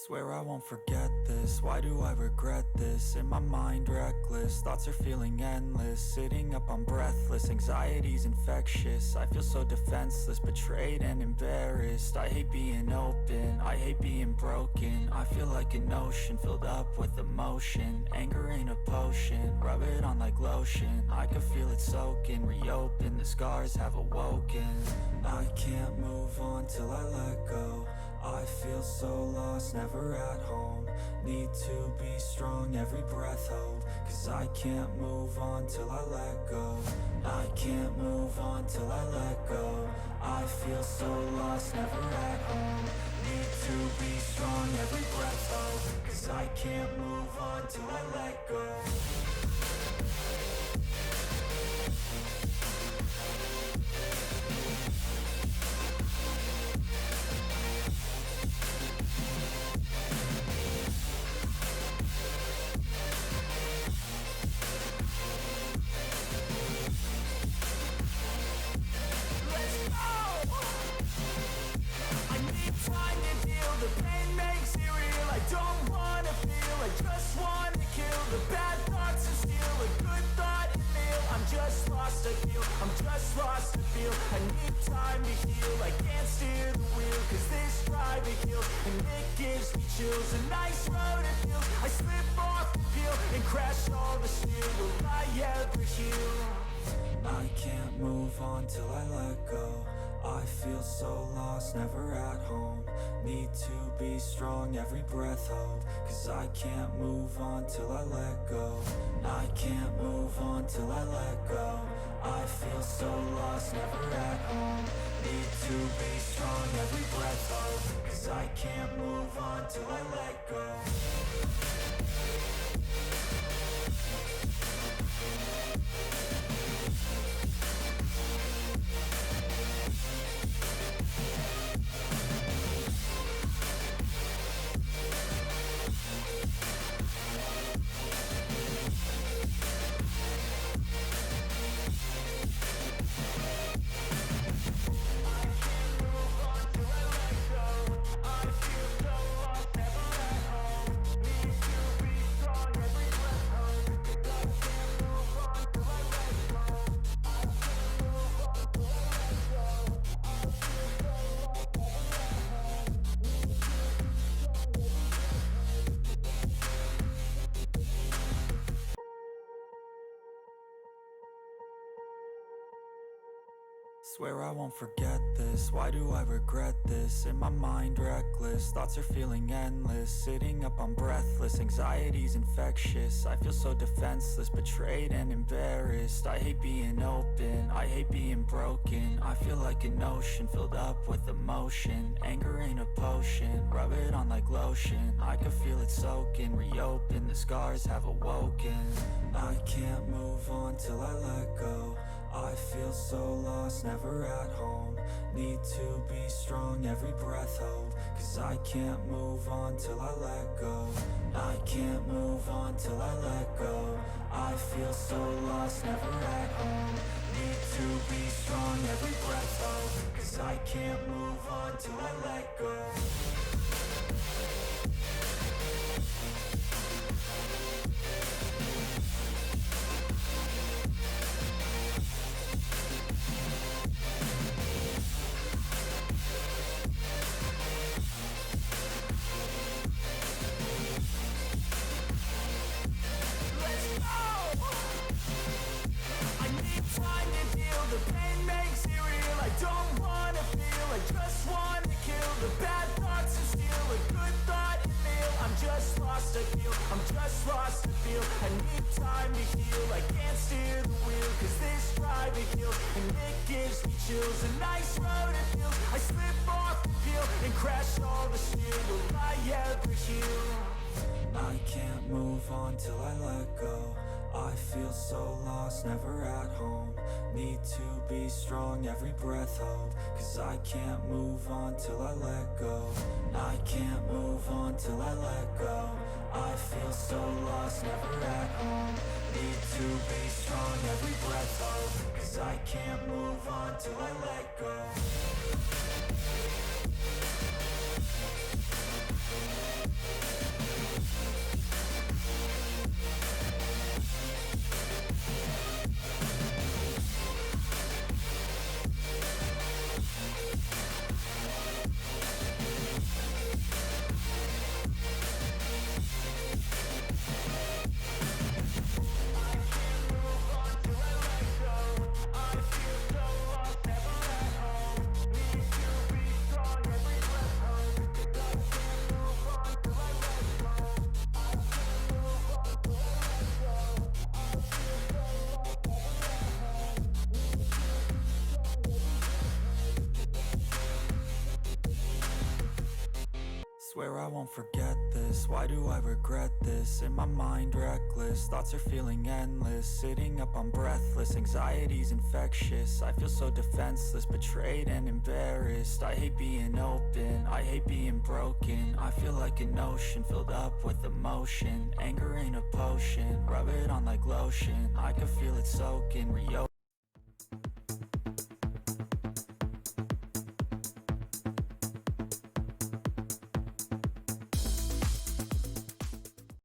Swear I won't forget this, why do I regret this? In my mind reckless, thoughts are feeling endless. Sitting up I'm breathless, anxiety's infectious. I feel so defenseless, betrayed and embarrassed. I hate being open, I hate being broken. I feel like an ocean filled up with emotion. Anger ain't a potion, rub it on like lotion. I can feel it soaking, reopen, the scars have awoken. I can't move on till I let go. I feel so lost, never at home. Need to be strong, every breath hold. Cause I can't move on till I let go. I can't move on till I let go. I feel so lost, never at home. Need to be strong, every breath hold. Cause I can't move on till I let go. The pain makes it real, I don't wanna feel, I just wanna kill the bad thoughts and steal a good thought and feel. I'm just lost, I feel, I'm just lost, I feel. I need time to heal, I can't steer the wheel. Cause this drive it kills, and it gives me chills. A nice road it feels, I slip off the peel and crash all the steel. Will I ever heal? I can't move on till I let go. I feel so lost, never at home. Need to be strong, every breath hold. Cause I can't move on till I let go. I can't move on till I let go. I feel so lost, never at home. Need to be strong, every breath hold. Cause I can't move on till I let go. Swear I won't forget this, why do I regret this? In my mind reckless, thoughts are feeling endless. Sitting up I'm breathless, anxiety's infectious. I feel so defenseless, betrayed and embarrassed. I hate being open, I hate being broken. I feel like an ocean filled up with emotion. Anger ain't a potion, rub it on like lotion. I can feel it soaking, reopen, the scars have awoken. I can't move on till I let go. I feel so lost, never at home. Need to be strong, every breath hold. Cause I can't move on till I let go. I can't move on till I let go. I feel so lost, never at home. Need to be strong, every breath hold. Cause I can't move on till I let go. The pain makes it real, I don't wanna feel, I just wanna kill the bad thoughts and steal a good thought and feel. I'm just lost, I feel, I'm just lost, I feel. I need time to heal, I can't steer the wheel. Cause this drive it kills, and it gives me chills. A nice road it feels, I slip off the peel and crash all the steel. Will I ever heal? I can't move on till I let go. I feel so lost, never at home. Need to be strong, every breath hold. Cause I can't move on till I let go. I can't move on till I let go. I feel so lost, never at home. Need to be strong, every breath hold. Cause I can't move on till I let go. Swear I won't forget this, why do I regret this? In my mind reckless, thoughts are feeling endless. Sitting up I'm breathless, anxiety's infectious. I feel so defenseless, betrayed and embarrassed. I hate being open, I hate being broken. I feel like an ocean filled up with emotion. Anger ain't a potion, rub it on like lotion. I can feel it soaking,